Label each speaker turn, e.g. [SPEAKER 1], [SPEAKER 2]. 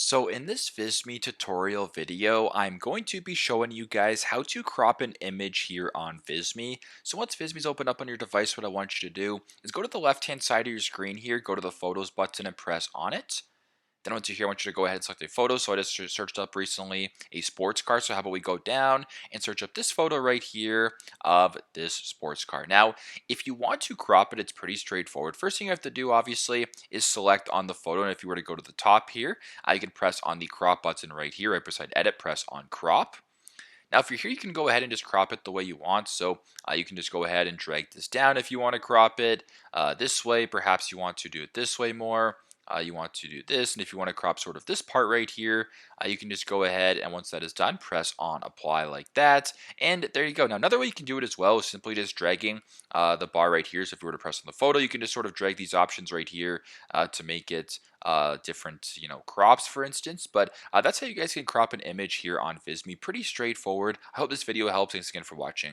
[SPEAKER 1] So in this Visme tutorial video, I'm going to be showing you guys how to crop an image here on Visme. So once Visme's opened up on your device, what I want you to do is go to the left-hand side of your screen here, go to the Photos button and press on it. Then once you're here, I want you to go ahead and select a photo. So I just searched up recently a sports car. So how about we go down and search up this photo right here of this sports car. Now, if you want to crop it, it's pretty straightforward. First thing you have to do, obviously, is select on the photo. And if you were to go to the top here, you can press on the crop button right here, right beside edit, press on crop. Now, if you're here, you can go ahead and just crop it the way you want. So you can just go ahead and drag this down if you want to crop it this way. Perhaps you want to do it this way more. You want to do this. And if you want to crop sort of this part right here, you can just go ahead and once that is done, press on apply like that. And there you go. Now, another way you can do it as well is simply just dragging the bar right here. So if you were to press on the photo, you can just sort of drag these options right here to make it different, crops, for instance. But that's how you guys can crop an image here on Visme. Pretty straightforward. I hope this video helps. Thanks again for watching.